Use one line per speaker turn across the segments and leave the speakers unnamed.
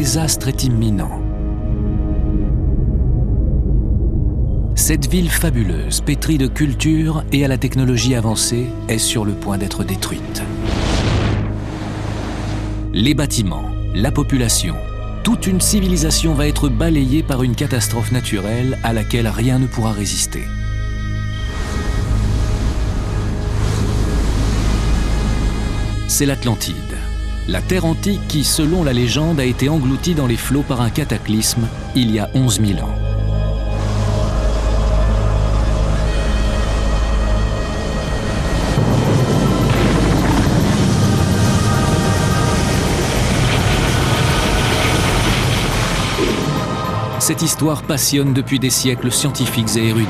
désastre est imminent. Cette ville fabuleuse, pétrie de culture et à la technologie avancée, est sur le point d'être détruite. Les bâtiments, la population, toute une civilisation va être balayée par une catastrophe naturelle à laquelle rien ne pourra résister. C'est l'Atlantide, la terre antique qui, selon la légende, a été engloutie dans les flots par un cataclysme il y a 11 000 ans. Cette histoire passionne depuis des siècles scientifiques et érudits.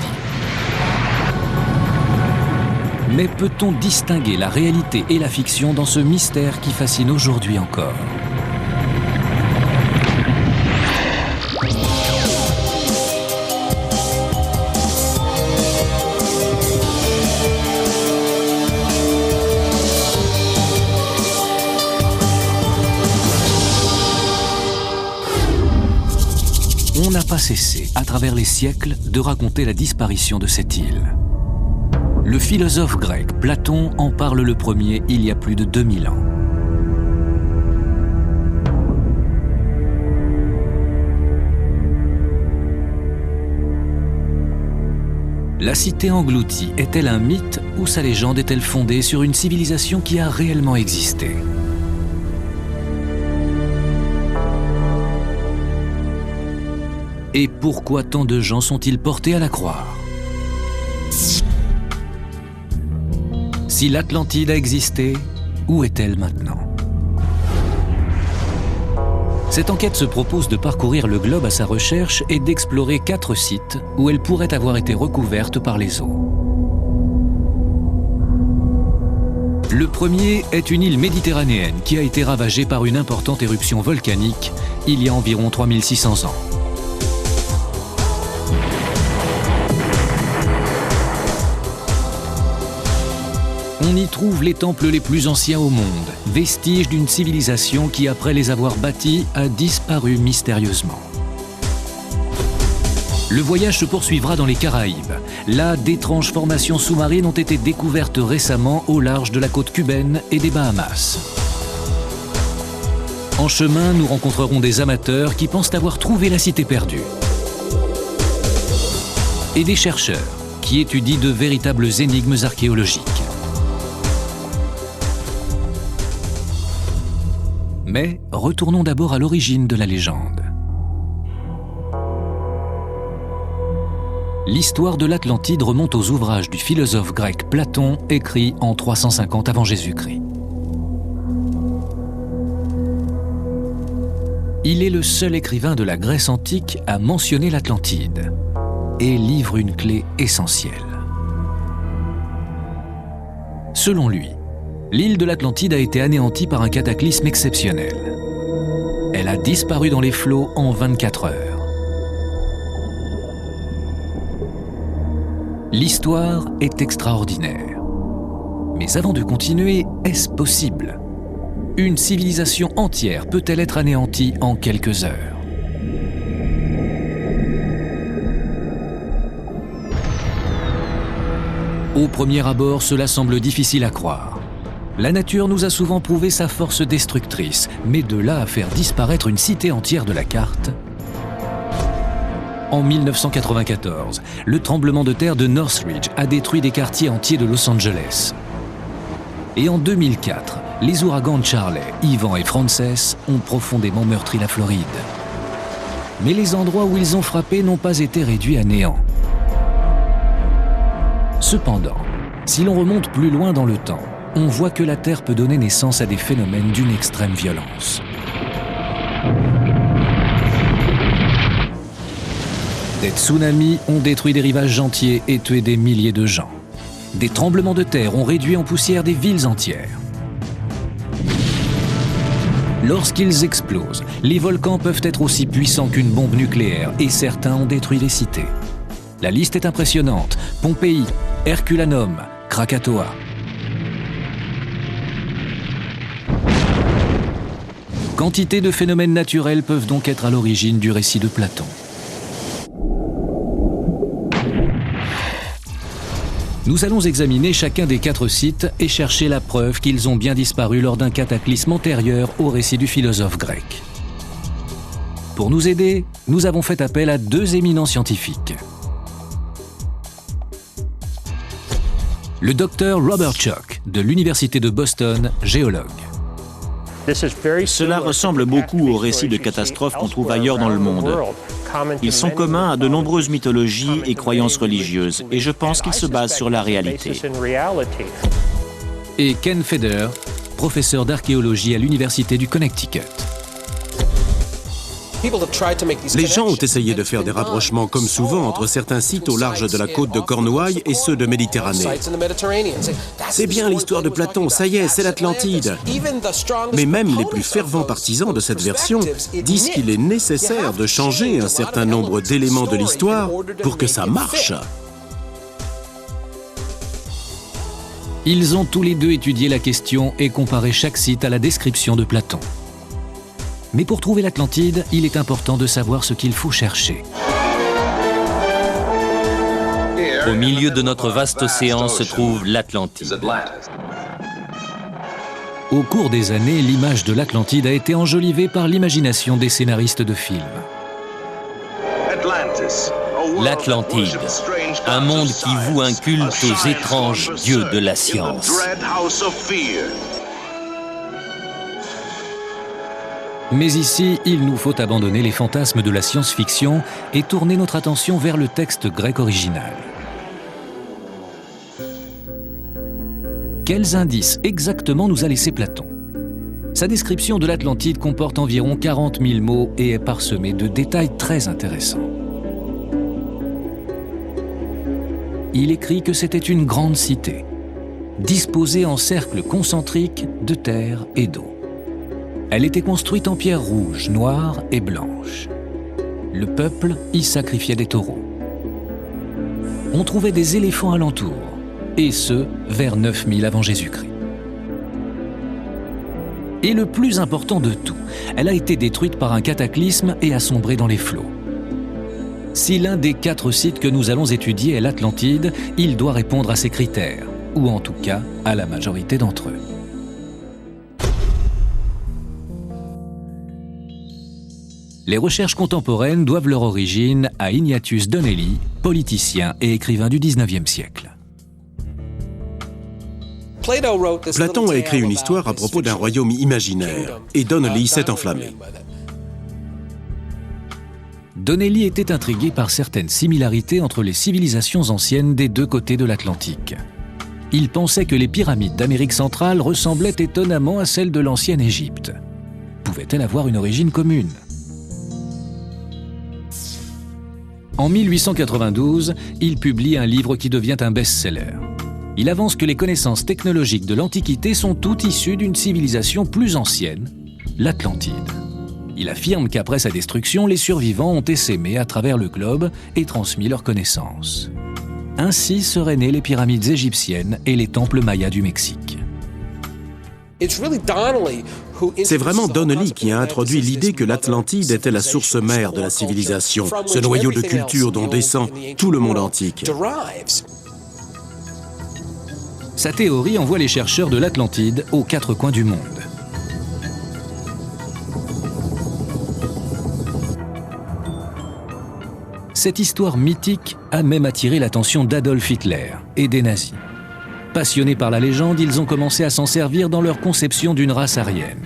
Mais peut-on distinguer la réalité et la fiction dans ce mystère qui fascine aujourd'hui encore ? On n'a pas cessé, à travers les siècles, de raconter la disparition de cette île. Le philosophe grec Platon en parle le premier il y a plus de 2000 ans. La cité engloutie est-elle un mythe ou sa légende est-elle fondée sur une civilisation qui a réellement existé ? Et pourquoi tant de gens sont-ils portés à la croire ? Si l'Atlantide a existé, où est-elle maintenant ? Cette enquête se propose de parcourir le globe à sa recherche et d'explorer 4 sites où elle pourrait avoir été recouverte par les eaux. Le premier est une île méditerranéenne qui a été ravagée par une importante éruption volcanique il y a environ 3600 ans. On y trouve les temples les plus anciens au monde, vestiges d'une civilisation qui, après les avoir bâtis, a disparu mystérieusement. Le voyage se poursuivra dans les Caraïbes. Là, d'étranges formations sous-marines ont été découvertes récemment au large de la côte cubaine et des Bahamas. En chemin, nous rencontrerons des amateurs qui pensent avoir trouvé la cité perdue. Et des chercheurs qui étudient de véritables énigmes archéologiques. Mais retournons d'abord à l'origine de la légende. L'histoire de l'Atlantide remonte aux ouvrages du philosophe grec Platon, écrits en 350 avant Jésus-Christ. Il est le seul écrivain de la Grèce antique à mentionner l'Atlantide et livre une clé essentielle. Selon lui, l'île de l'Atlantide a été anéantie par un cataclysme exceptionnel. Elle a disparu dans les flots en 24 heures. L'histoire est extraordinaire. Mais avant de continuer, est-ce possible ? Une civilisation entière peut-elle être anéantie en quelques heures ? Au premier abord, cela semble difficile à croire. La nature nous a souvent prouvé sa force destructrice, mais de là à faire disparaître une cité entière de la carte. En 1994, le tremblement de terre de Northridge a détruit des quartiers entiers de Los Angeles. Et en 2004, les ouragans Charley, Ivan et Frances ont profondément meurtri la Floride. Mais les endroits où ils ont frappé n'ont pas été réduits à néant. Cependant, si l'on remonte plus loin dans le temps, on voit que la Terre peut donner naissance à des phénomènes d'une extrême violence. Des tsunamis ont détruit des rivages entiers et tué des milliers de gens. Des tremblements de terre ont réduit en poussière des villes entières. Lorsqu'ils explosent, les volcans peuvent être aussi puissants qu'une bombe nucléaire et certains ont détruit des cités. La liste est impressionnante. Pompéi, Herculanum, Krakatoa. Quantité de phénomènes naturels peuvent donc être à l'origine du récit de Platon. Nous allons examiner chacun des 4 sites et chercher la preuve qu'ils ont bien disparu lors d'un cataclysme antérieur au récit du philosophe grec. Pour nous aider, nous avons fait appel à 2 éminents scientifiques. Le docteur Robert Schoch, de l'Université de Boston, géologue.
Cela ressemble beaucoup aux récits de catastrophes qu'on trouve ailleurs dans le monde. Ils sont communs à de nombreuses mythologies et croyances religieuses, et je pense qu'ils se basent sur la réalité.
Et Ken Feder, professeur d'archéologie à l'Université du Connecticut.
Les gens ont essayé de faire des rapprochements, comme souvent, entre certains sites au large de la côte de Cornouailles et ceux de Méditerranée. C'est bien l'histoire de Platon, ça y est, c'est l'Atlantide. Mais même les plus fervents partisans de cette version disent qu'il est nécessaire de changer un certain nombre d'éléments de l'histoire pour que ça marche.
Ils ont tous les 2 étudié la question et comparé chaque site à la description de Platon. Mais pour trouver l'Atlantide, il est important de savoir ce qu'il faut chercher.
Au milieu de notre vaste océan se trouve l'Atlantide.
Au cours des années, l'image de l'Atlantide a été enjolivée par l'imagination des scénaristes de films.
L'Atlantide, un monde qui voue un culte aux étranges dieux de la science.
Mais ici, il nous faut abandonner les fantasmes de la science-fiction et tourner notre attention vers le texte grec original. Quels indices exactement nous a laissé Platon? Sa description de l'Atlantide comporte environ 40 000 mots et est parsemée de détails très intéressants. Il écrit que c'était une grande cité, disposée en cercles concentriques de terre et d'eau. Elle était construite en pierre rouge, noire et blanche. Le peuple y sacrifiait des taureaux. On trouvait des éléphants alentour, et ce, vers 9000 avant Jésus-Christ. Et le plus important de tout, elle a été détruite par un cataclysme et a sombré dans les flots. Si l'un des 4 sites que nous allons étudier est l'Atlantide, il doit répondre à ces critères, ou en tout cas à la majorité d'entre eux. Les recherches contemporaines doivent leur origine à Ignatius Donnelly, politicien et écrivain du XIXe siècle.
Platon a écrit une histoire à propos d'un royaume imaginaire, et Donnelly s'est enflammé.
Donnelly était intrigué par certaines similarités entre les civilisations anciennes des 2 côtés de l'Atlantique. Il pensait que les pyramides d'Amérique centrale ressemblaient étonnamment à celles de l'ancienne Égypte. Pouvaient-elles avoir une origine commune ? En 1892, il publie un livre qui devient un best-seller. Il avance que les connaissances technologiques de l'Antiquité sont toutes issues d'une civilisation plus ancienne, l'Atlantide. Il affirme qu'après sa destruction, les survivants ont essaimé à travers le globe et transmis leurs connaissances. Ainsi seraient nées les pyramides égyptiennes et les temples mayas du Mexique.
C'est vraiment Donnelly qui a introduit l'idée que l'Atlantide était la source mère de la civilisation, ce noyau de culture dont descend tout le monde antique.
Sa théorie envoie les chercheurs de l'Atlantide aux 4 coins du monde. Cette histoire mythique a même attiré l'attention d'Adolf Hitler et des nazis. Passionnés par la légende, ils ont commencé à s'en servir dans leur conception d'une race aryenne.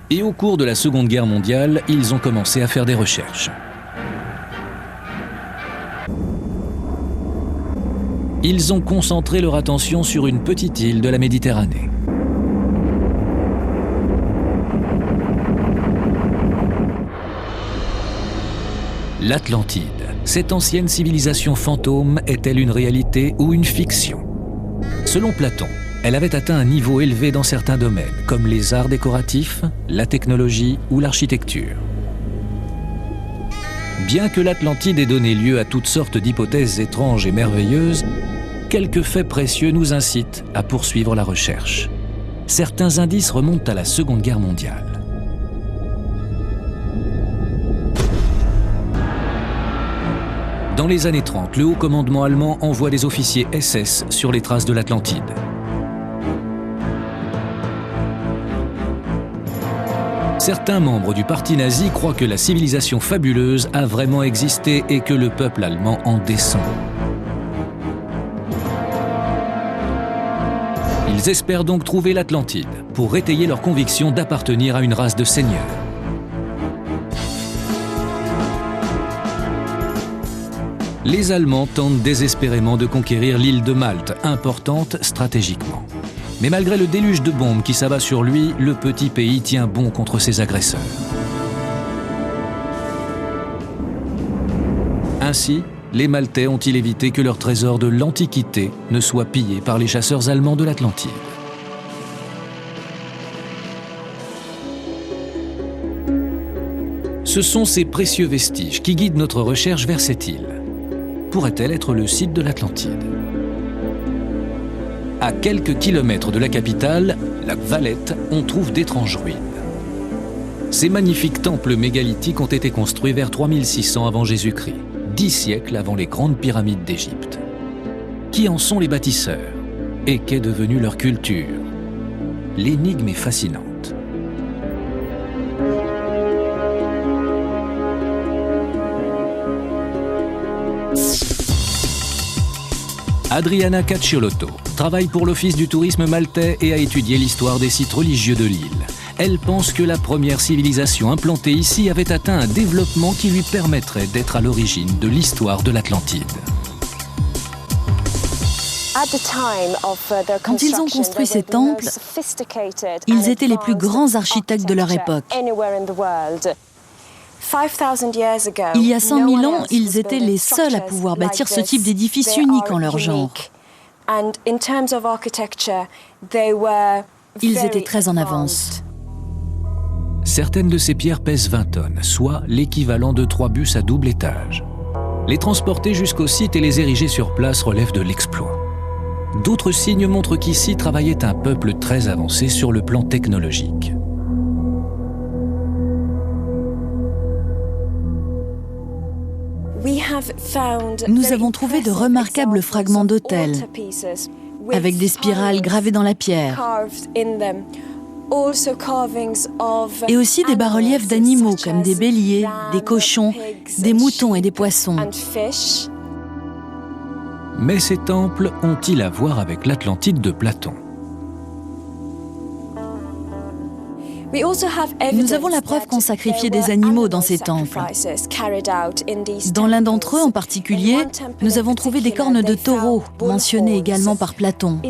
Et au cours de la Seconde Guerre mondiale, ils ont commencé à faire des recherches. Ils ont concentré leur attention sur une petite île de la Méditerranée. L'Atlantide, cette ancienne civilisation fantôme, est-elle une réalité ou une fiction? Selon Platon, elle avait atteint un niveau élevé dans certains domaines, comme les arts décoratifs, la technologie ou l'architecture. Bien que l'Atlantide ait donné lieu à toutes sortes d'hypothèses étranges et merveilleuses, quelques faits précieux nous incitent à poursuivre la recherche. Certains indices remontent à la Seconde Guerre mondiale. Dans les années 30, le haut commandement allemand envoie des officiers SS sur les traces de l'Atlantide. Certains membres du parti nazi croient que la civilisation fabuleuse a vraiment existé et que le peuple allemand en descend. Ils espèrent donc trouver l'Atlantide pour étayer leur conviction d'appartenir à une race de seigneurs. Les Allemands tentent désespérément de conquérir l'île de Malte, importante stratégiquement. Mais malgré le déluge de bombes qui s'abat sur lui, le petit pays tient bon contre ses agresseurs. Ainsi, les Maltais ont-ils évité que leur trésor de l'Antiquité ne soit pillé par les chasseurs allemands de l'Atlantide. Ce sont ces précieux vestiges qui guident notre recherche vers cette île. Pourrait-elle être le site de l'Atlantide? À quelques kilomètres de la capitale, la Valette, on trouve d'étranges ruines. Ces magnifiques temples mégalithiques ont été construits vers 3600 avant Jésus-Christ, 10 siècles avant les grandes pyramides d'Égypte. Qui en sont les bâtisseurs? Et qu'est devenue leur culture? L'énigme est fascinante. Adriana Cacciolotto travaille pour l'Office du tourisme maltais et a étudié l'histoire des sites religieux de l'île. Elle pense que la première civilisation implantée ici avait atteint un développement qui lui permettrait d'être à l'origine de l'histoire de l'Atlantide.
Quand ils ont construit ces temples, ils étaient les plus grands architectes de leur époque. Il y a 100 000 ans, ils étaient les seuls à pouvoir bâtir ce type d'édifice unique en leur genre. Ils étaient très en avance.
Certaines de ces pierres pèsent 20 tonnes, soit l'équivalent de 3 bus à double étage. Les transporter jusqu'au site et les ériger sur place relève de l'exploit. D'autres signes montrent qu'ici travaillait un peuple très avancé sur le plan technologique.
Nous avons trouvé de remarquables fragments d'autels, avec des spirales gravées dans la pierre, et aussi des bas-reliefs d'animaux comme des béliers, des cochons, des moutons et des poissons.
Mais ces temples ont-ils à voir avec l'Atlantide de Platon?
Nous avons la preuve qu'on sacrifiait des animaux dans ces temples. Dans l'un d'entre eux en particulier, nous avons trouvé des cornes de taureau, mentionnées également par Platon.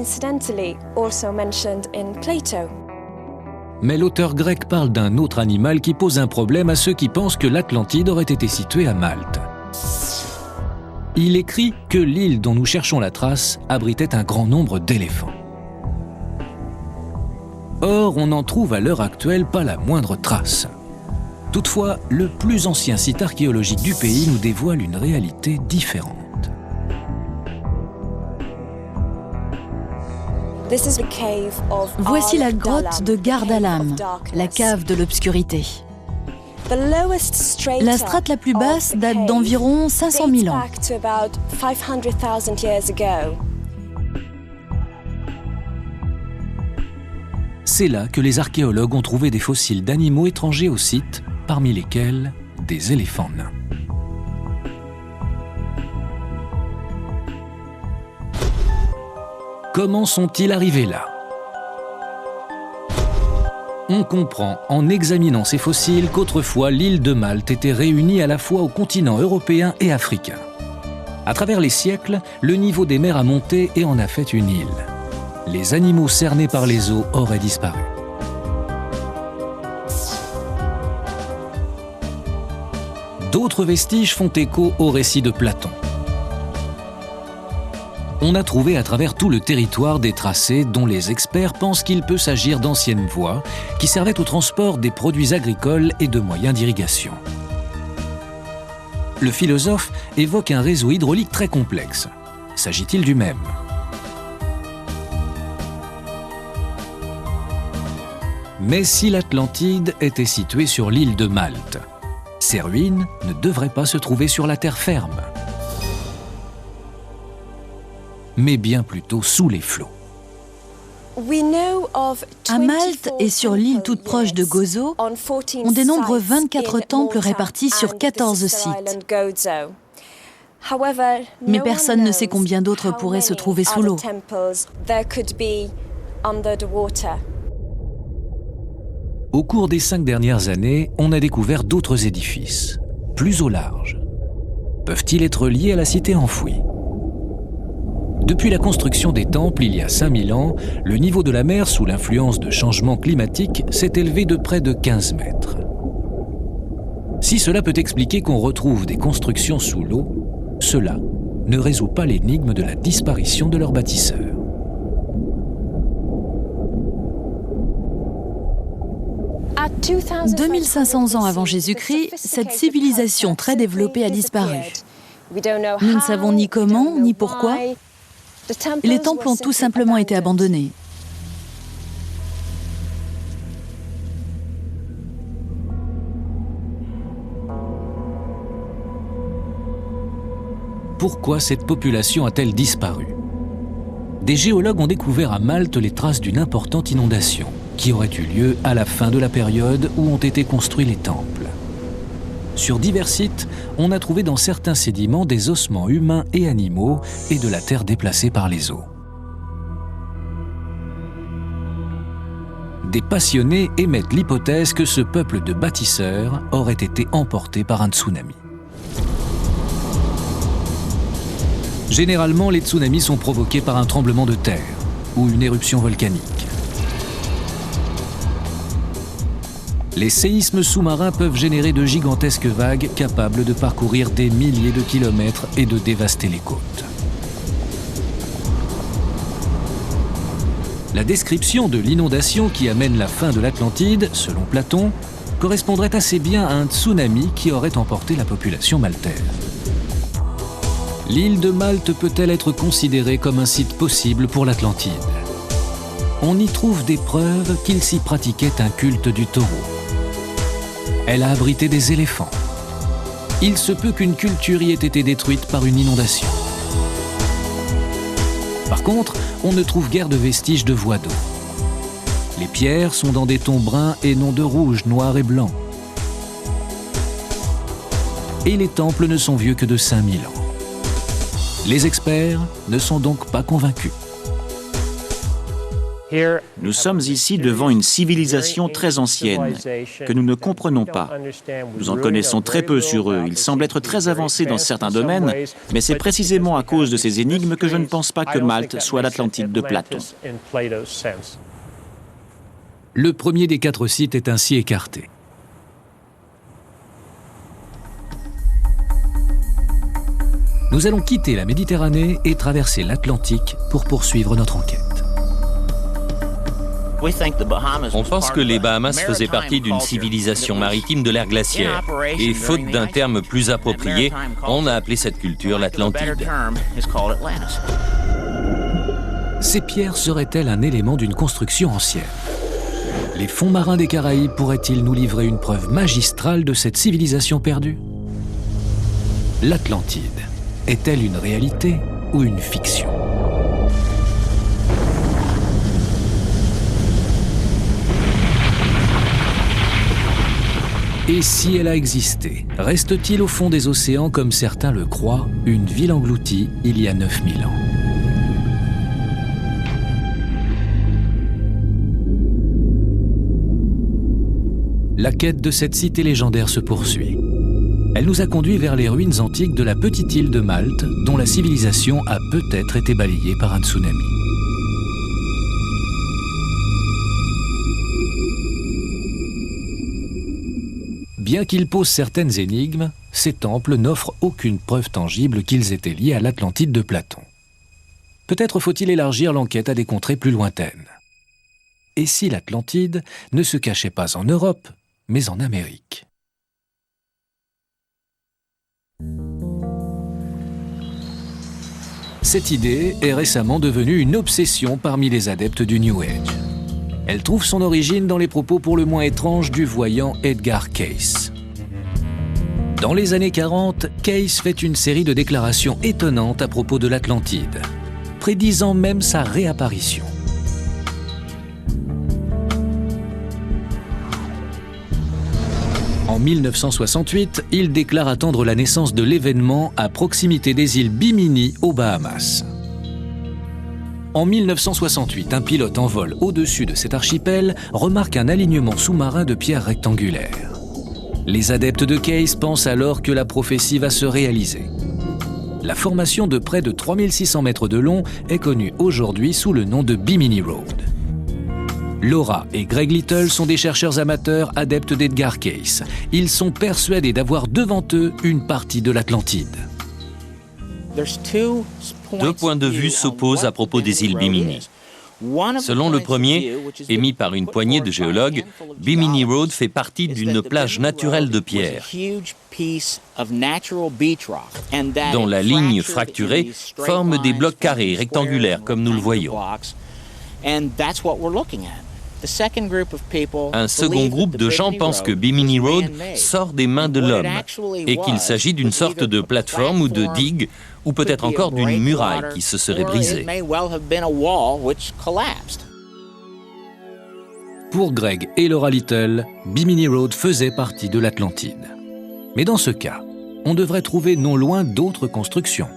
Mais l'auteur grec parle d'un autre animal qui pose un problème à ceux qui pensent que l'Atlantide aurait été située à Malte. Il écrit que l'île dont nous cherchons la trace abritait un grand nombre d'éléphants. Or, on n'en trouve à l'heure actuelle pas la moindre trace. Toutefois, le plus ancien site archéologique du pays nous dévoile une réalité différente.
Voici la grotte de Gardalam, la cave de l'obscurité. La strate la plus basse date d'environ 500 000 ans.
C'est là que les archéologues ont trouvé des fossiles d'animaux étrangers au site, parmi lesquels des éléphants nains. Comment sont-ils arrivés là? On comprend en examinant ces fossiles qu'autrefois l'île de Malte était réunie à la fois au continent européen et africain. À travers les siècles, le niveau des mers a monté et en a fait une île. Les animaux cernés par les eaux auraient disparu. D'autres vestiges font écho au récit de Platon. On a trouvé à travers tout le territoire des tracés dont les experts pensent qu'il peut s'agir d'anciennes voies qui servaient au transport des produits agricoles et de moyens d'irrigation. Le philosophe évoque un réseau hydraulique très complexe. S'agit-il du même? Mais si l'Atlantide était située sur l'île de Malte, ses ruines ne devraient pas se trouver sur la terre ferme, mais bien plutôt sous les flots.
À Malte et sur l'île toute proche de Gozo, on dénombre 24 temples répartis sur 14 sites. Mais personne ne sait combien d'autres pourraient se trouver sous l'eau.
Au cours des 5 dernières années, on a découvert d'autres édifices, plus au large. Peuvent-ils être liés à la cité enfouie ? Depuis la construction des temples il y a 5000 ans, le niveau de la mer sous l'influence de changements climatiques s'est élevé de près de 15 mètres. Si cela peut expliquer qu'on retrouve des constructions sous l'eau, cela ne résout pas l'énigme de la disparition de leurs bâtisseurs.
« 2500 ans avant Jésus-Christ, cette civilisation très développée a disparu. Nous ne savons ni comment, ni pourquoi. Les temples ont tout simplement été abandonnés.
Pourquoi cette population a-t-elle disparu ? Des géologues ont découvert à Malte les traces d'une importante inondation qui aurait eu lieu à la fin de la période où ont été construits les temples. Sur divers sites, on a trouvé dans certains sédiments des ossements humains et animaux et de la terre déplacée par les eaux. Des passionnés émettent l'hypothèse que ce peuple de bâtisseurs aurait été emporté par un tsunami. Généralement, les tsunamis sont provoqués par un tremblement de terre ou une éruption volcanique. Les séismes sous-marins peuvent générer de gigantesques vagues capables de parcourir des milliers de kilomètres et de dévaster les côtes. La description de l'inondation qui amène la fin de l'Atlantide, selon Platon, correspondrait assez bien à un tsunami qui aurait emporté la population maltaise. L'île de Malte peut-elle être considérée comme un site possible pour l'Atlantide ? On y trouve des preuves qu'il s'y pratiquait un culte du taureau. Elle a abrité des éléphants. Il se peut qu'une culture y ait été détruite par une inondation. Par contre, on ne trouve guère de vestiges de voies d'eau. Les pierres sont dans des tons bruns et non de rouge, noir et blanc. Et les temples ne sont vieux que de 5000 ans. Les experts ne sont donc pas convaincus.
Nous sommes ici devant une civilisation très ancienne que nous ne comprenons pas. Nous en connaissons très peu sur eux. Ils semblent être très avancés dans certains domaines, mais c'est précisément à cause de ces énigmes que je ne pense pas que Malte soit l'Atlantide de Platon.
Le premier des 4 sites est ainsi écarté. Nous allons quitter la Méditerranée et traverser l'Atlantique pour poursuivre notre enquête.
On pense que les Bahamas faisaient partie d'une civilisation maritime de l'ère glaciaire. Et faute d'un terme plus approprié, on a appelé cette culture l'Atlantide.
Ces pierres seraient-elles un élément d'une construction ancienne ? Les fonds marins des Caraïbes pourraient-ils nous livrer une preuve magistrale de cette civilisation perdue ? L'Atlantide est-elle une réalité ou une fiction ? Et si elle a existé, reste-t-il au fond des océans, comme certains le croient, une ville engloutie il y a 9000 ans ? La quête de cette cité légendaire se poursuit. Elle nous a conduits vers les ruines antiques de la petite île de Malte, dont la civilisation a peut-être été balayée par un tsunami. Bien qu'ils posent certaines énigmes, ces temples n'offrent aucune preuve tangible qu'ils étaient liés à l'Atlantide de Platon. Peut-être faut-il élargir l'enquête à des contrées plus lointaines. Et si l'Atlantide ne se cachait pas en Europe, mais en Amérique ? Cette idée est récemment devenue une obsession parmi les adeptes du New Age. Elle trouve son origine dans les propos pour le moins étranges du voyant Edgar Cayce. Dans les années 40, Cayce fait une série de déclarations étonnantes à propos de l'Atlantide, prédisant même sa réapparition. En 1968, il déclare attendre la naissance de l'événement à proximité des îles Bimini aux Bahamas. En 1968, un pilote en vol au-dessus de cet archipel remarque un alignement sous-marin de pierres rectangulaires. Les adeptes de Cayce pensent alors que la prophétie va se réaliser. La formation de près de 3600 mètres de long est connue aujourd'hui sous le nom de Bimini Road. Laura et Greg Little sont des chercheurs amateurs adeptes d'Edgar Cayce. Ils sont persuadés d'avoir devant eux une partie de l'Atlantide.
Deux points de vue s'opposent à propos des îles Bimini. Selon le premier, émis par une poignée de géologues, Bimini Road fait partie d'une plage naturelle de pierre, dont la ligne fracturée forme des blocs carrés rectangulaires comme nous le voyons. Un second groupe de gens pense que Bimini Road sort des mains de l'homme et qu'il s'agit d'une sorte de plateforme ou de digue ou peut-être encore d'une muraille qui se serait brisée.
Pour Greg et Laura Little, Bimini Road faisait partie de l'Atlantide. Mais dans ce cas, on devrait trouver non loin d'autres constructions.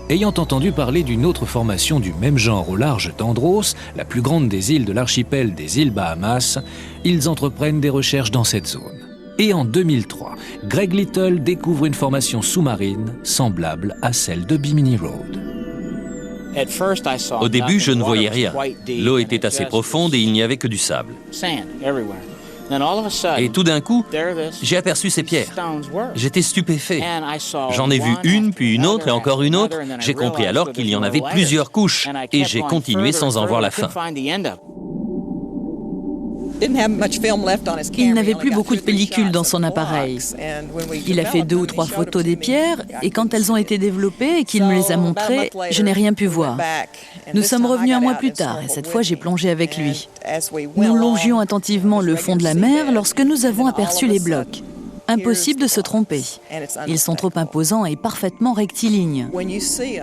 Ayant entendu parler d'une autre formation du même genre au large d'Andros, la plus grande des îles de l'archipel des îles Bahamas, ils entreprennent des recherches dans cette zone. Et en 2003, Greg Little découvre une formation sous-marine semblable à celle de Bimini Road.
Au début, je ne voyais rien. L'eau était assez profonde et il n'y avait que du sable. Et tout d'un coup, j'ai aperçu ces pierres. J'étais stupéfait. J'en ai vu une, puis une autre et encore une autre. J'ai compris alors qu'il y en avait plusieurs couches et j'ai continué sans en voir la fin.
Il n'avait plus beaucoup de pellicule dans son appareil. Il a fait 2 ou 3 photos des pierres et quand elles ont été développées et qu'il me les a montrées, je n'ai rien pu voir. Nous sommes revenus un mois plus tard et cette fois j'ai plongé avec lui. Nous longions attentivement le fond de la mer lorsque nous avons aperçu les blocs. Impossible de se tromper. Ils sont trop imposants et parfaitement rectilignes.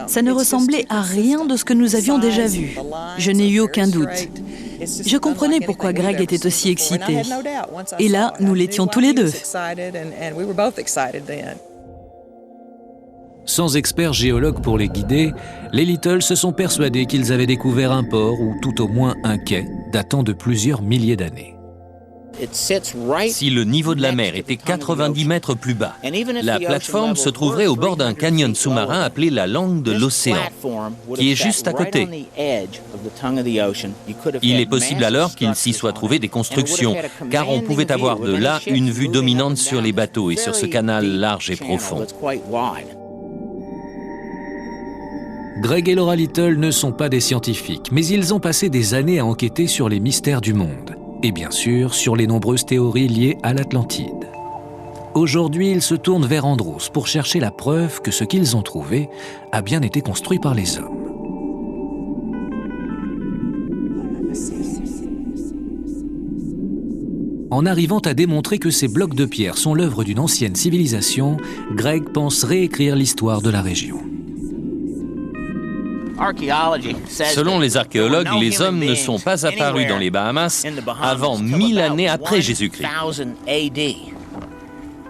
Ça ne ressemblait à rien de ce que nous avions déjà vu. Je n'ai eu aucun doute. Je comprenais pourquoi Greg était aussi excité. Et là, nous l'étions tous les deux.
Sans experts géologues pour les guider, les Little se sont persuadés qu'ils avaient découvert un port ou tout au moins un quai datant de plusieurs milliers d'années.
Si le niveau de la mer était 90 mètres plus bas, la plateforme se trouverait au bord d'un canyon sous-marin appelé la langue de l'océan, qui est juste à côté. Il est possible alors qu'il s'y soit trouvé des constructions, car on pouvait avoir de là une vue dominante sur les bateaux et sur ce canal large et profond.
Greg et Laura Little ne sont pas des scientifiques, mais ils ont passé des années à enquêter sur les mystères du monde. Et bien sûr, sur les nombreuses théories liées à l'Atlantide. Aujourd'hui, ils se tournent vers Andros pour chercher la preuve que ce qu'ils ont trouvé a bien été construit par les hommes. En arrivant à démontrer que ces blocs de pierre sont l'œuvre d'une ancienne civilisation, Greg pense réécrire l'histoire de la région.
Selon les archéologues, les hommes ne sont pas apparus dans les Bahamas avant 1000 années après Jésus-Christ.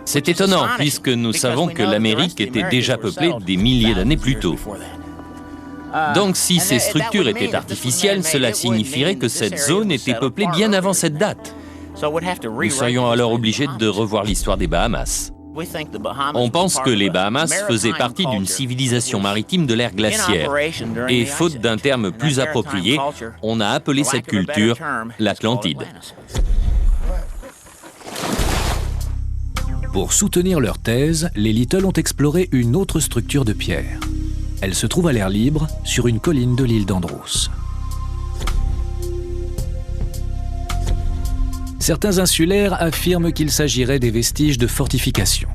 C'est étonnant puisque nous savons que l'Amérique était déjà peuplée des milliers d'années plus tôt. Donc si ces structures étaient artificielles, cela signifierait que cette zone était peuplée bien avant cette date. Nous serions alors obligés de revoir l'histoire des Bahamas. On pense que les Bahamas faisaient partie d'une civilisation maritime de l'ère glaciaire. Et faute d'un terme plus approprié, on a appelé cette culture l'Atlantide.
Pour soutenir leur thèse, les Little ont exploré une autre structure de pierre. Elle se trouve à l'air libre, sur une colline de l'île d'Andros. Certains insulaires affirment qu'il s'agirait des vestiges de fortifications.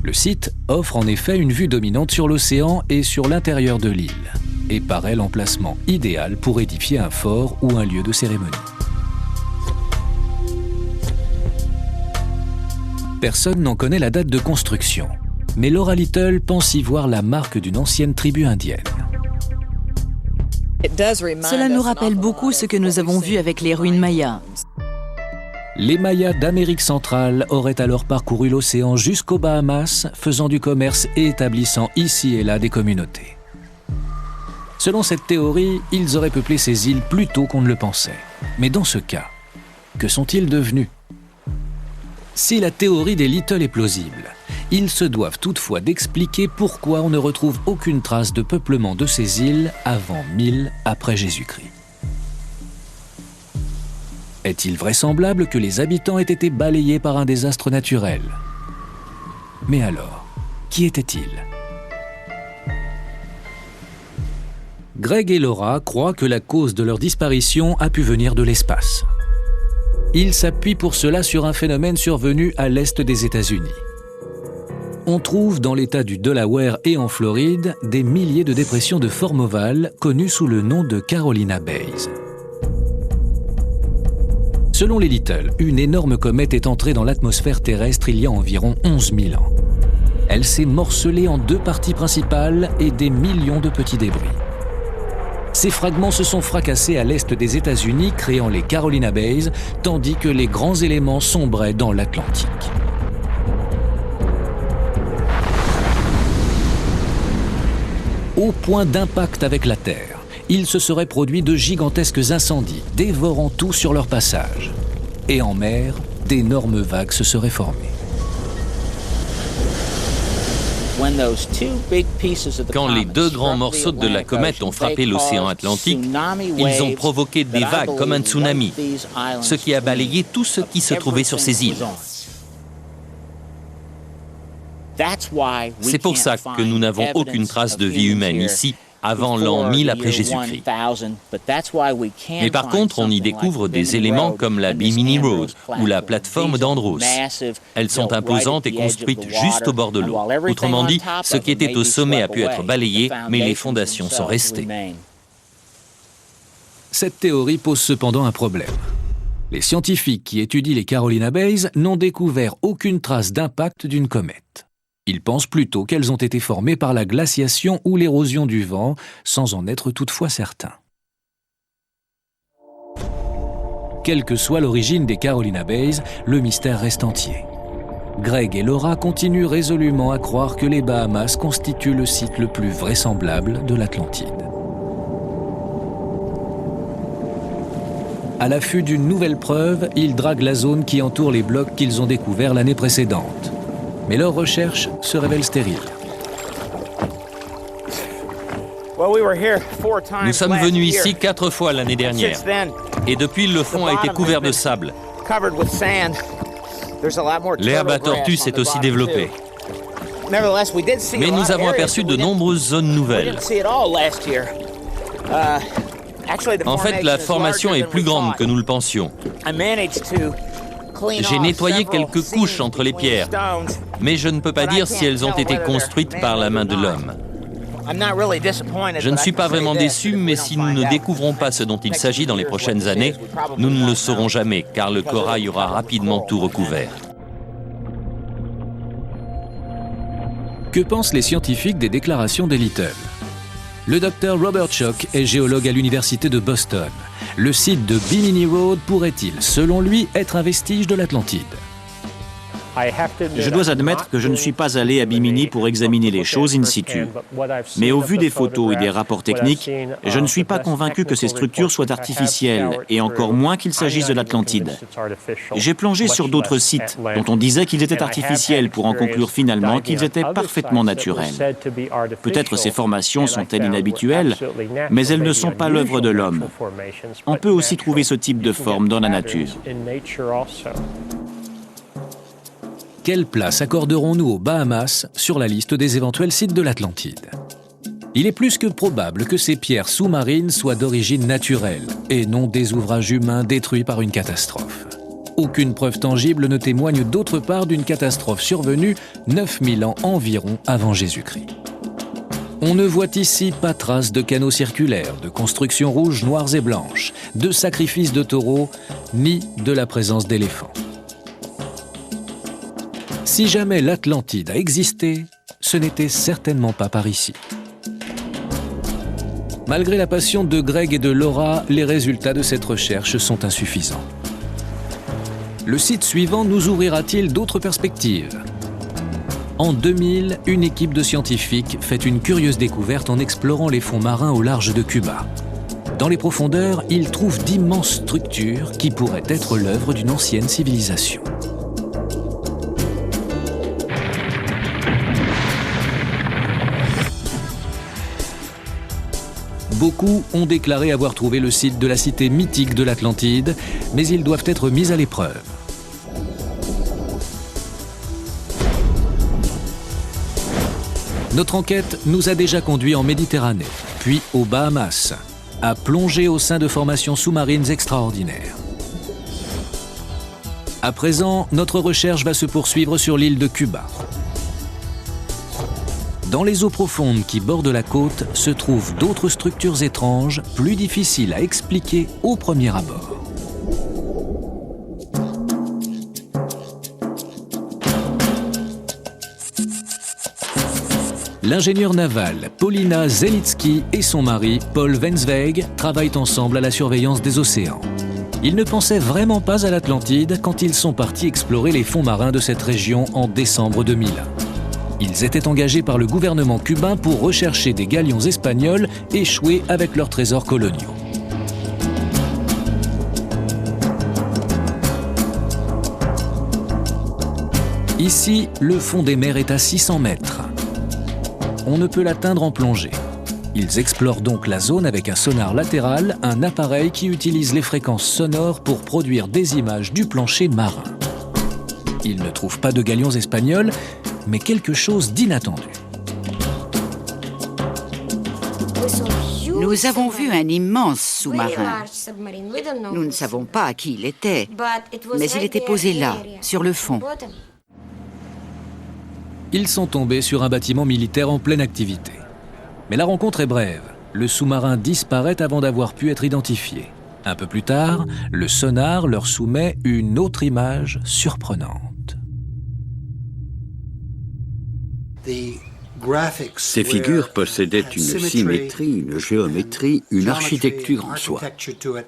Le site offre en effet une vue dominante sur l'océan et sur l'intérieur de l'île, et paraît l'emplacement idéal pour édifier un fort ou un lieu de cérémonie. personne n'en connaît la date de construction. Mais Laura Little pense y voir la marque d'une ancienne tribu indienne.
Cela nous rappelle beaucoup ce que nous avons vu avec les ruines mayas.
Les Mayas d'Amérique centrale auraient alors parcouru l'océan jusqu'aux Bahamas, faisant du commerce et établissant ici et là des communautés. Selon cette théorie, ils auraient peuplé ces îles plus tôt qu'on ne le pensait. Mais dans ce cas, que sont-ils devenus? Si la théorie des Little est plausible, ils se doivent toutefois d'expliquer pourquoi on ne retrouve aucune trace de peuplement de ces îles avant 1000 après Jésus-Christ. Est-il vraisemblable que les habitants aient été balayés par un désastre naturel? Mais alors, qui étaient-ils? Greg et Laura croient que la cause de leur disparition a pu venir de l'espace. Ils s'appuient pour cela sur un phénomène survenu à l'est des États-Unis. On trouve dans l'État du Delaware et en Floride des milliers de dépressions de forme ovale connues sous le nom de Carolina Bays. Selon les Little, une énorme comète est entrée dans l'atmosphère terrestre il y a environ 11 000 ans. Elle s'est morcelée en 2 parties principales et des millions de petits débris. Ces fragments se sont fracassés à l'est des États-Unis, créant les Carolina Bays, tandis que les grands éléments sombraient dans l'Atlantique. Au point d'impact avec la Terre, il se serait produit de gigantesques incendies, dévorant tout sur leur passage. Et en mer, d'énormes vagues se seraient formées.
Quand les 2 grands morceaux de la comète ont frappé l'océan Atlantique, ils ont provoqué des vagues comme un tsunami, ce qui a balayé tout ce qui se trouvait sur ces îles. C'est pour ça que nous n'avons aucune trace de vie humaine ici avant l'an 1000 après Jésus-Christ. Mais par contre, on y découvre des éléments comme la Bimini Road ou la plateforme d'Andros. Elles sont imposantes et construites juste au bord de l'eau. Autrement dit, ce qui était au sommet a pu être balayé, mais les fondations sont restées.
Cette théorie pose cependant un problème. Les scientifiques qui étudient les Carolina Bays n'ont découvert aucune trace d'impact d'une comète. Ils pensent plutôt qu'elles ont été formées par la glaciation ou l'érosion du vent, sans en être toutefois certains. Quelle que soit l'origine des Carolina Bays, le mystère reste entier. Greg et Laura continuent résolument à croire que les Bahamas constituent le site le plus vraisemblable de l'Atlantide. À l'affût d'une nouvelle preuve, ils draguent la zone qui entoure les blocs qu'ils ont découverts l'année précédente. Mais leurs recherches se révèlent stériles.
Nous sommes venus ici 4 fois l'année dernière. Et depuis, le fond a été couvert de sable. L'herbe à tortue s'est aussi développée. Mais nous avons aperçu de nombreuses zones nouvelles. En fait, la formation est plus grande que nous le pensions. J'ai nettoyé quelques couches entre les pierres, mais je ne peux pas dire si elles ont été construites par la main de l'homme. Je ne suis pas vraiment déçu, mais si nous ne découvrons pas ce dont il s'agit dans les prochaines années, nous ne le saurons jamais, car le corail aura rapidement tout recouvert.
Que pensent les scientifiques des déclarations des Little? Le docteur Robert Schoch est géologue à l'université de Boston. Le site de Bimini Road pourrait-il, selon lui, être un vestige de l'Atlantide?
Je dois admettre que je ne suis pas allé à Bimini pour examiner les choses in situ. Mais au vu des photos et des rapports techniques, je ne suis pas convaincu que ces structures soient artificielles, et encore moins qu'il s'agisse de l'Atlantide. J'ai plongé sur d'autres sites dont on disait qu'ils étaient artificiels pour en conclure finalement qu'ils étaient parfaitement naturels. Peut-être ces formations sont-elles inhabituelles, mais elles ne sont pas l'œuvre de l'homme. On peut aussi trouver ce type de forme dans la nature.
Quelle place accorderons-nous aux Bahamas sur la liste des éventuels sites de l'Atlantide? Il est plus que probable que ces pierres sous-marines soient d'origine naturelle et non des ouvrages humains détruits par une catastrophe. Aucune preuve tangible ne témoigne d'autre part d'une catastrophe survenue 9000 ans environ avant Jésus-Christ. On ne voit ici pas trace de canaux circulaires, de constructions rouges, noires et blanches, de sacrifices de taureaux, ni de la présence d'éléphants. Si jamais l'Atlantide a existé, ce n'était certainement pas par ici. Malgré la passion de Greg et de Laura, les résultats de cette recherche sont insuffisants. Le site suivant nous ouvrira-t-il d'autres perspectives ? En 2000, une équipe de scientifiques fait une curieuse découverte en explorant les fonds marins au large de Cuba. Dans les profondeurs, ils trouvent d'immenses structures qui pourraient être l'œuvre d'une ancienne civilisation. Beaucoup ont déclaré avoir trouvé le site de la cité mythique de l'Atlantide, mais ils doivent être mis à l'épreuve. Notre enquête nous a déjà conduits en Méditerranée, puis aux Bahamas, à plonger au sein de formations sous-marines extraordinaires. À présent, notre recherche va se poursuivre sur l'île de Cuba. Dans les eaux profondes qui bordent la côte se trouvent d'autres structures étranges, plus difficiles à expliquer au premier abord. L'ingénieur naval Paulina Zelitsky et son mari Paul Wenzweig travaillent ensemble à la surveillance des océans. Ils ne pensaient vraiment pas à l'Atlantide quand ils sont partis explorer les fonds marins de cette région en décembre 2001. Ils étaient engagés par le gouvernement cubain pour rechercher des galions espagnols échoués avec leurs trésors coloniaux. Ici, le fond des mers est à 600 mètres. On ne peut l'atteindre en plongée. Ils explorent donc la zone avec un sonar latéral, un appareil qui utilise les fréquences sonores pour produire des images du plancher marin. Ils ne trouvent pas de galions espagnols, mais quelque chose d'inattendu.
Nous avons vu un immense sous-marin. Nous ne savons pas à qui il était, mais il était posé là, sur le fond.
Ils sont tombés sur un bâtiment militaire en pleine activité. Mais la rencontre est brève. Le sous-marin disparaît avant d'avoir pu être identifié. Un peu plus tard, le sonar leur soumet une autre image surprenante.
Ces figures possédaient une symétrie, une géométrie, une architecture en soi.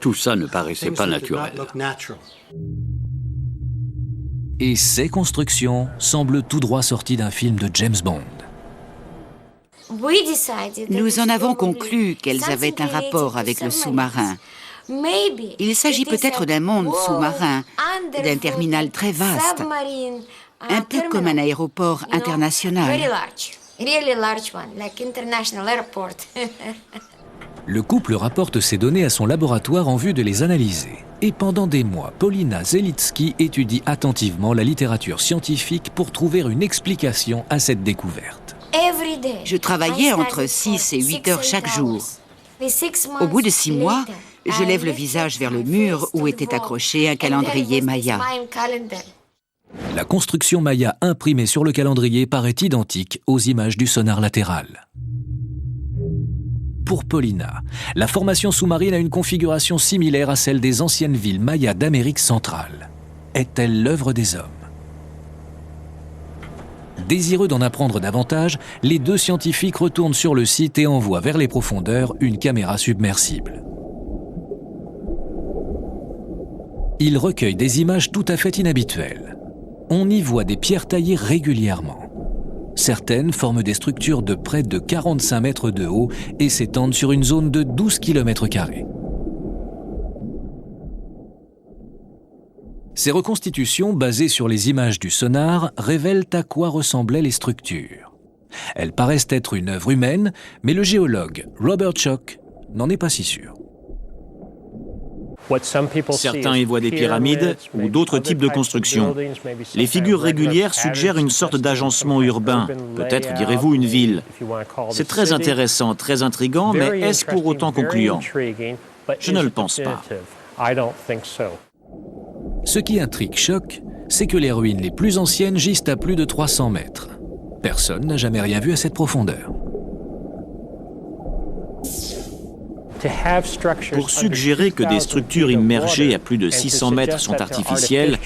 Tout ça ne paraissait pas naturel.
Et ces constructions semblent tout droit sorties d'un film de James Bond.
Nous en avons conclu qu'elles avaient un rapport avec le sous-marin. Il s'agit peut-être d'un monde sous-marin, d'un terminal très vaste, un peu comme un aéroport international.
Le couple rapporte ces données à son laboratoire en vue de les analyser. Et pendant des mois, Paulina Zelitsky étudie attentivement la littérature scientifique pour trouver une explication à cette découverte.
Je travaillais entre 6 et 8 heures chaque jour. Au bout de 6 mois, je lève le visage vers le mur où était accroché un calendrier Maya.
La construction Maya imprimée sur le calendrier paraît identique aux images du sonar latéral. Pour Paulina, la formation sous-marine a une configuration similaire à celle des anciennes villes mayas d'Amérique centrale. Est-elle l'œuvre des hommes ? Désireux d'en apprendre davantage, les deux scientifiques retournent sur le site et envoient vers les profondeurs une caméra submersible. Ils recueillent des images tout à fait inhabituelles. On y voit des pierres taillées régulièrement. Certaines forment des structures de près de 45 mètres de haut et s'étendent sur une zone de 12 km². Ces reconstitutions, basées sur les images du sonar, révèlent à quoi ressemblaient les structures. Elles paraissent être une œuvre humaine, mais le géologue Robert Schoch n'en est pas si sûr.
Certains y voient des pyramides ou d'autres types de constructions. Les figures régulières suggèrent une sorte d'agencement urbain, peut-être direz-vous une ville. C'est très intéressant, très intriguant, mais est-ce pour autant concluant ? Je ne le pense pas.
Ce qui intrigue Schoch, c'est que les ruines les plus anciennes gisent à plus de 300 mètres. Personne n'a jamais rien vu à cette profondeur.
Pour suggérer que des structures immergées à plus de 600 mètres sont artificielles,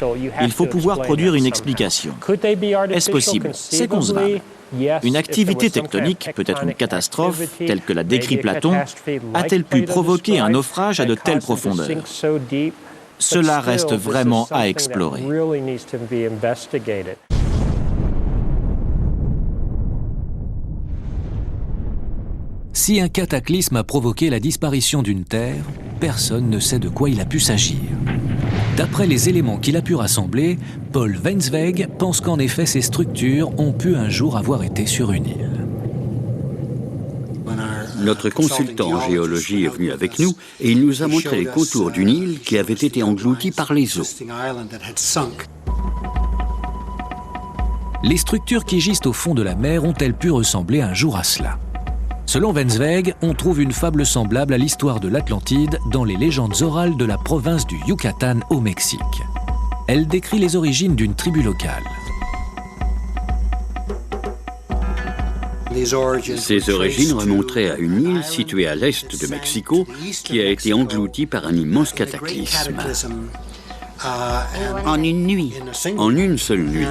il faut pouvoir produire une explication. Est-ce possible? C'est concevable. Une activité tectonique, peut-être une catastrophe, telle que l'a décrit Platon, a-t-elle pu provoquer un naufrage à de telles profondeurs? Cela reste vraiment à explorer.
Si un cataclysme a provoqué la disparition d'une Terre, personne ne sait de quoi il a pu s'agir. D'après les éléments qu'il a pu rassembler, Paul Wenzweig pense qu'en effet ces structures ont pu un jour avoir été sur une île.
Notre consultant en géologie est venu avec nous et il nous a montré les contours d'une île qui avait été engloutie par les eaux.
Les structures qui gisent au fond de la mer ont-elles pu ressembler un jour à cela? Selon Wenzweig, on trouve une fable semblable à l'histoire de l'Atlantide dans les légendes orales de la province du Yucatan au Mexique. Elle décrit les origines d'une tribu locale.
Ces origines remonteraient à une île située à l'est de Mexico qui a été engloutie par un immense cataclysme.
En une nuit.
En une seule nuit.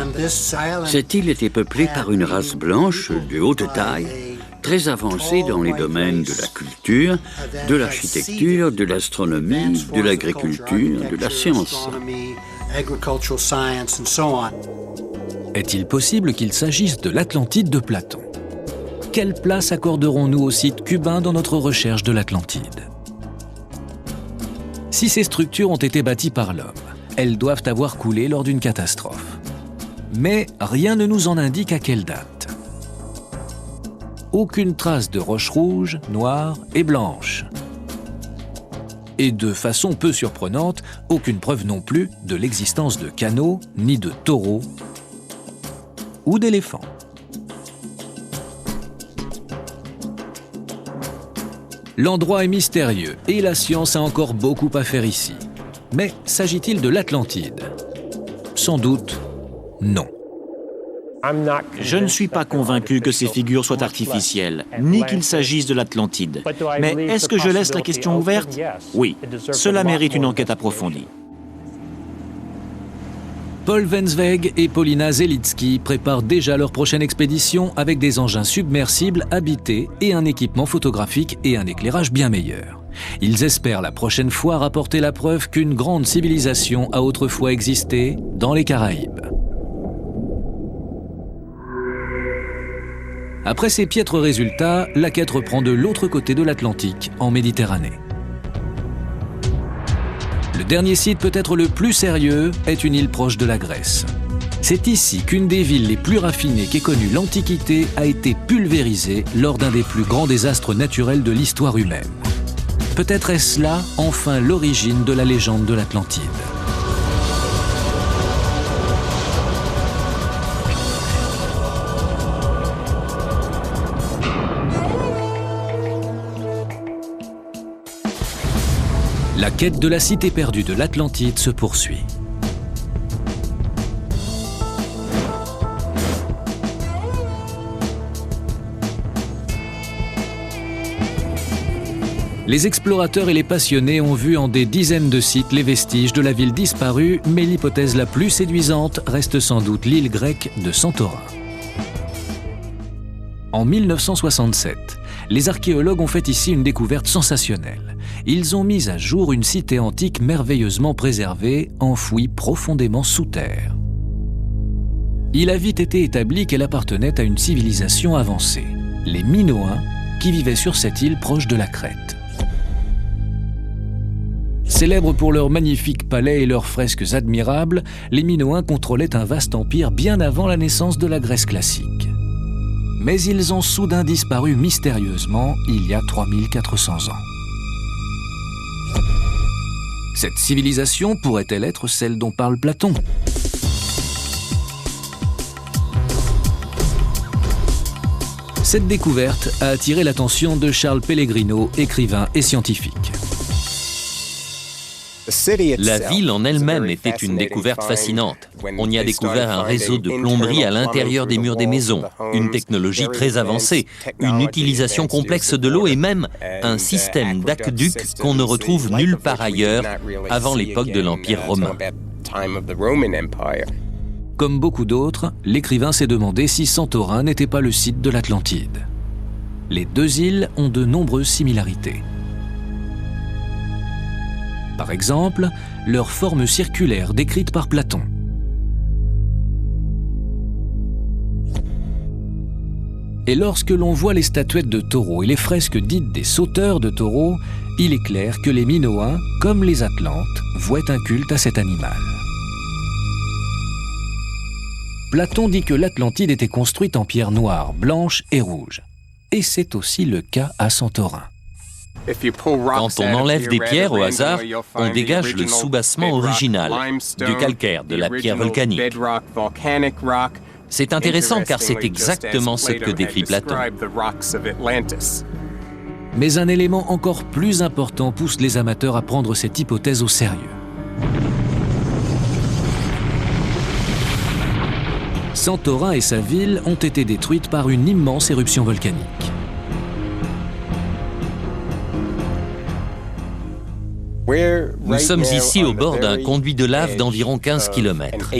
Cette île était peuplée par une race blanche de haute taille, très avancée dans les domaines de la culture, de l'architecture, de l'astronomie, de l'agriculture, de la science.
Est-il possible qu'il s'agisse de l'Atlantide de Platon? Quelle place accorderons-nous au site cubain dans notre recherche de l'Atlantide? Si ces structures ont été bâties par l'homme, elles doivent avoir coulé lors d'une catastrophe. Mais rien ne nous en indique à quelle date. Aucune trace de roches rouges, noires et blanches. Et de façon peu surprenante, aucune preuve non plus de l'existence de canaux, ni de taureaux ou d'éléphants. L'endroit est mystérieux et la science a encore beaucoup à faire ici. Mais s'agit-il de l'Atlantide? Sans doute, non.
Je ne suis pas convaincu que ces figures soient artificielles, ni qu'il s'agisse de l'Atlantide. Mais est-ce que je laisse la question ouverte? Oui, cela mérite une enquête approfondie.
Paul Wenzweig et Paulina Zelitsky préparent déjà leur prochaine expédition avec des engins submersibles habités et un équipement photographique et un éclairage bien meilleur. Ils espèrent la prochaine fois rapporter la preuve qu'une grande civilisation a autrefois existé dans les Caraïbes. Après ces piètres résultats, la quête reprend de l'autre côté de l'Atlantique, en Méditerranée. Le dernier site, peut-être le plus sérieux, est une île proche de la Grèce. C'est ici qu'une des villes les plus raffinées qu'ait connue l'Antiquité a été pulvérisée lors d'un des plus grands désastres naturels de l'histoire humaine. Peut-être est-ce là, enfin, l'origine de la légende de l'Atlantide. La quête de la cité perdue de l'Atlantide se poursuit. Les explorateurs et les passionnés ont vu en des dizaines de sites les vestiges de la ville disparue, mais l'hypothèse la plus séduisante reste sans doute l'île grecque de Santorin. En 1967, les archéologues ont fait ici une découverte sensationnelle. Ils ont mis à jour une cité antique merveilleusement préservée, enfouie profondément sous terre. Il a vite été établi qu'elle appartenait à une civilisation avancée, les Minoens, qui vivaient sur cette île proche de la Crète. Célèbres pour leurs magnifiques palais et leurs fresques admirables, les Minoens contrôlaient un vaste empire bien avant la naissance de la Grèce classique. Mais ils ont soudain disparu mystérieusement il y a 3400 ans. Cette civilisation pourrait-elle être celle dont parle Platon ? Cette découverte a attiré l'attention de Charles Pellegrino, écrivain et scientifique.
La ville en elle-même était une découverte fascinante. On y a découvert un réseau de plomberie à l'intérieur des murs des maisons, une technologie très avancée, une utilisation complexe de l'eau et même un système d'aqueduc qu'on ne retrouve nulle part ailleurs avant l'époque de l'Empire romain.
Comme beaucoup d'autres, l'écrivain s'est demandé si Santorin n'était pas le site de l'Atlantide. Les deux îles ont de nombreuses similarités. Par exemple, leur forme circulaire décrite par Platon. Et lorsque l'on voit les statuettes de taureaux et les fresques dites des sauteurs de taureaux, il est clair que les Minoens, comme les Atlantes, vouaient un culte à cet animal. Platon dit que l'Atlantide était construite en pierre noire, blanche et rouge. Et c'est aussi le cas à Santorin.
Quand on enlève des pierres au hasard, on dégage le soubassement original, du calcaire, de la pierre volcanique. C'est intéressant car c'est exactement ce que décrit Platon.
Mais un élément encore plus important pousse les amateurs à prendre cette hypothèse au sérieux. Santorin et sa ville ont été détruites par une immense éruption volcanique.
Nous sommes ici au bord d'un conduit de lave d'environ 15 km.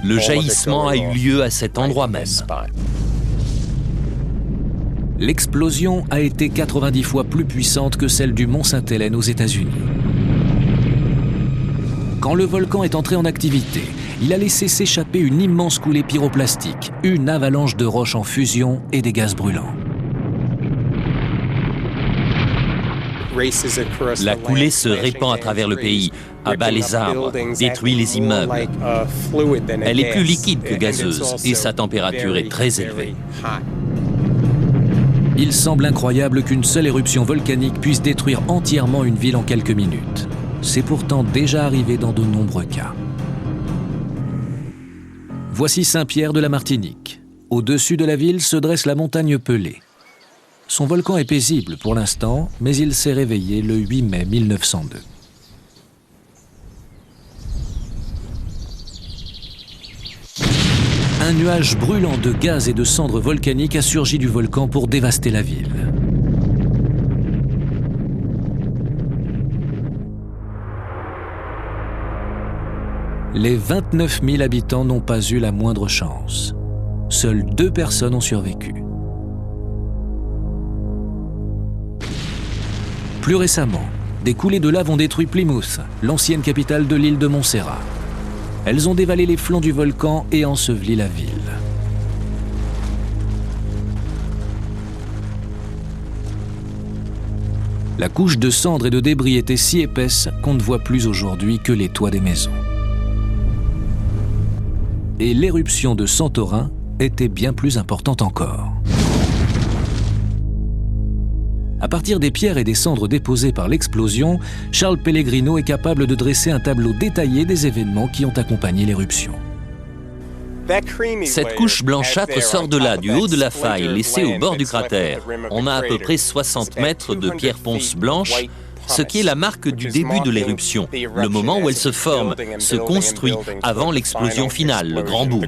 Le jaillissement a eu lieu à cet endroit même.
L'explosion a été 90 fois plus puissante que celle du mont Sainte-Hélène aux États-Unis. Quand le volcan est entré en activité, il a laissé s'échapper une immense coulée pyroclastique, une avalanche de roches en fusion et des gaz brûlants.
La coulée se répand à travers le pays, abat les arbres, détruit les immeubles. Elle est plus liquide que gazeuse et sa température est très élevée.
Il semble incroyable qu'une seule éruption volcanique puisse détruire entièrement une ville en quelques minutes. C'est pourtant déjà arrivé dans de nombreux cas. Voici Saint-Pierre de la Martinique. Au-dessus de la ville se dresse la montagne Pelée. Son volcan est paisible pour l'instant, mais il s'est réveillé le 8 mai 1902. Un nuage brûlant de gaz et de cendres volcaniques a surgi du volcan pour dévaster la ville. Les 29 000 habitants n'ont pas eu la moindre chance. Seules 2 personnes ont survécu. Plus récemment, des coulées de lave ont détruit Plymouth, l'ancienne capitale de l'île de Montserrat. Elles ont dévalé les flancs du volcan et enseveli la ville. La couche de cendres et de débris était si épaisse qu'on ne voit plus aujourd'hui que les toits des maisons. Et l'éruption de Santorin était bien plus importante encore. À partir des pierres et des cendres déposées par l'explosion, Charles Pellegrino est capable de dresser un tableau détaillé des événements qui ont accompagné l'éruption.
Cette couche blanchâtre sort de là, du haut de la faille, laissée au bord du cratère. On a à peu près 60 mètres de pierre ponce blanche, ce qui est la marque du début de l'éruption, le moment où elle se forme, se construit avant l'explosion finale, le grand boom.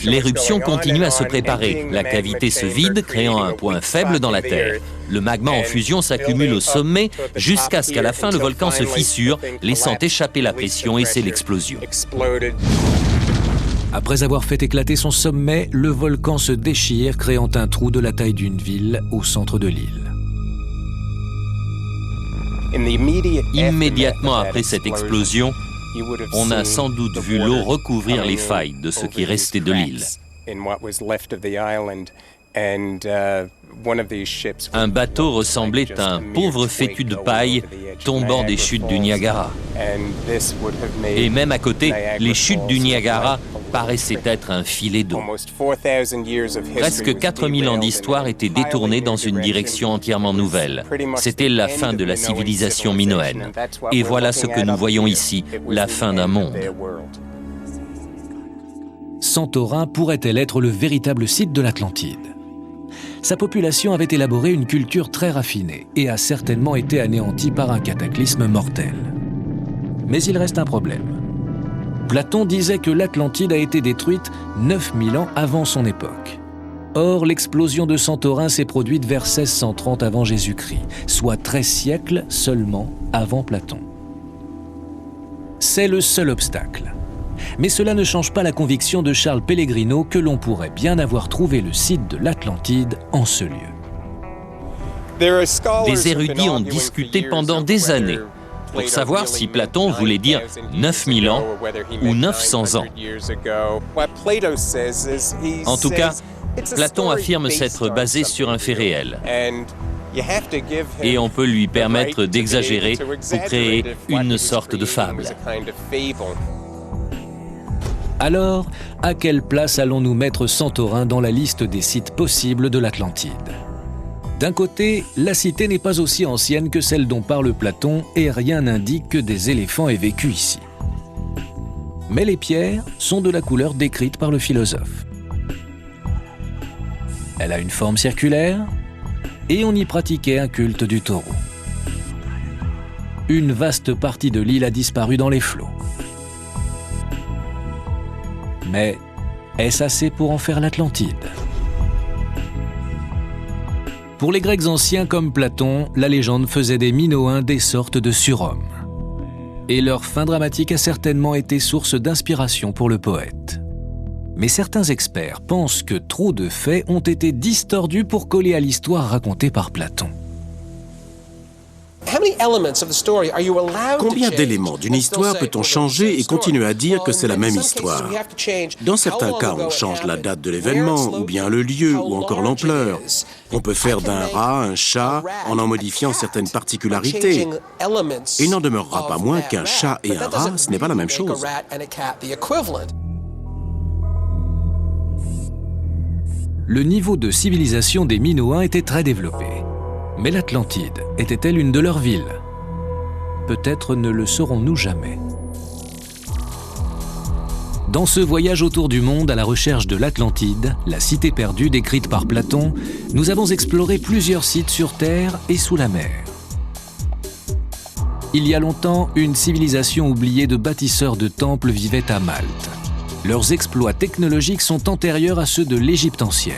L'éruption continue à se préparer. La cavité se vide, créant un point faible dans la terre. Le magma en fusion s'accumule au sommet jusqu'à ce qu'à la fin le volcan se fissure, laissant échapper la pression et c'est l'explosion.
Après avoir fait éclater son sommet, le volcan se déchire, créant un trou de la taille d'une ville au centre de l'île.
Immédiatement après cette explosion, on a sans doute vu l'eau recouvrir les failles de ce qui restait de l'île. Un bateau ressemblait à un pauvre fétu de paille tombant des chutes du Niagara. Et même à côté, les chutes du Niagara paraissaient être un filet d'eau. Presque 4000 ans d'histoire étaient détournés dans une direction entièrement nouvelle. C'était la fin de la civilisation minoenne. Et voilà ce que nous voyons ici, la fin d'un monde.
Santorin pourrait-elle être le véritable site de l'Atlantide ? sa population avait élaboré une culture très raffinée et a certainement été anéantie par un cataclysme mortel. Mais il reste un problème. Platon disait que l'Atlantide a été détruite 9000 ans avant son époque. Or, l'explosion de Santorin s'est produite vers 1630 avant Jésus-Christ, soit 13 siècles seulement avant Platon. C'est le seul obstacle. Mais cela ne change pas la conviction de Charles Pellegrino que l'on pourrait bien avoir trouvé le site de l'Atlantide en ce lieu.
Des érudits ont discuté pendant des années pour savoir si Platon voulait dire 9000 ans ou 900 ans. En tout cas, Platon affirme s'être basé sur un fait réel. Et on peut lui permettre d'exagérer pour créer une sorte de fable.
Alors, à quelle place allons-nous mettre Santorin dans la liste des sites possibles de l'Atlantide ? D'un côté, la cité n'est pas aussi ancienne que celle dont parle Platon et rien n'indique que des éléphants aient vécu ici. Mais les pierres sont de la couleur décrite par le philosophe. Elle a une forme circulaire et on y pratiquait un culte du taureau. Une vaste partie de l'île a disparu dans les flots. Mais est-ce assez pour en faire l'Atlantide ? Pour les Grecs anciens comme Platon, la légende faisait des Minoens des sortes de surhommes. Et leur fin dramatique a certainement été source d'inspiration pour le poète. Mais certains experts pensent que trop de faits ont été distordus pour coller à l'histoire racontée par Platon.
Combien d'éléments d'une histoire peut-on changer et continuer à dire que c'est la même histoire ? Dans certains cas, on change la date de l'événement, ou bien le lieu, ou encore l'ampleur. On peut faire d'un rat un chat en modifiant certaines particularités. Il n'en demeurera pas moins qu'un chat et un rat, ce n'est pas la même chose.
Le niveau de civilisation des Minoens était très développé. Mais l'Atlantide était-elle une de leurs villes ? Peut-être ne le saurons-nous jamais. Dans ce voyage autour du monde à la recherche de l'Atlantide, la cité perdue décrite par Platon, nous avons exploré plusieurs sites sur Terre et sous la mer. Il y a longtemps, une civilisation oubliée de bâtisseurs de temples vivait à Malte. Leurs exploits technologiques sont antérieurs à ceux de l'Égypte ancienne.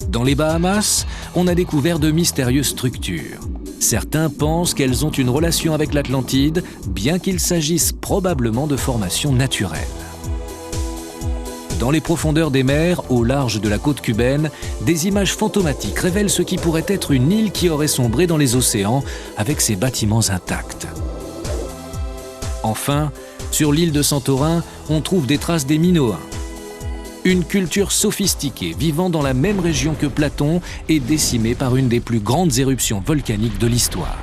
Dans les Bahamas, on a découvert de mystérieuses structures. Certains pensent qu'elles ont une relation avec l'Atlantide, bien qu'il s'agisse probablement de formations naturelles. Dans les profondeurs des mers, au large de la côte cubaine, des images fantomatiques révèlent ce qui pourrait être une île qui aurait sombré dans les océans avec ses bâtiments intacts. Enfin, sur l'île de Santorin, on trouve des traces des Minoens. Une culture sophistiquée vivant dans la même région que Platon est décimée par une des plus grandes éruptions volcaniques de l'histoire.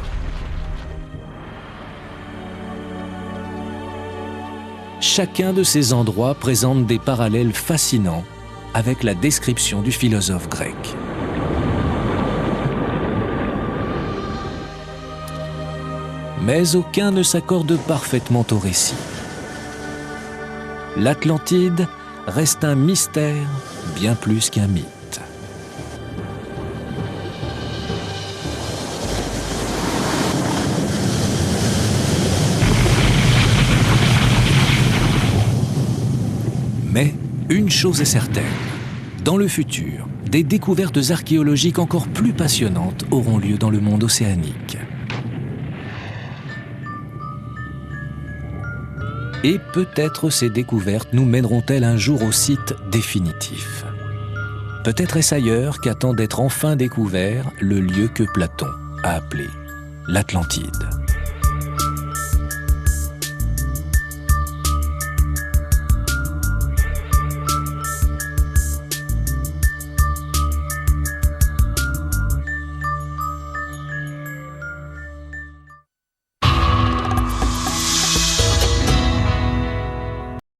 Chacun de ces endroits présente des parallèles fascinants avec la description du philosophe grec. Mais aucun ne s'accorde parfaitement au récit. L'Atlantide reste un mystère bien plus qu'un mythe. Mais une chose est certaine, dans le futur, des découvertes archéologiques encore plus passionnantes auront lieu dans le monde océanique. Et peut-être ces découvertes nous mèneront-elles un jour au site définitif. Peut-être est-ce ailleurs qu'attend d'être enfin découvert le lieu que Platon a appelé l'Atlantide.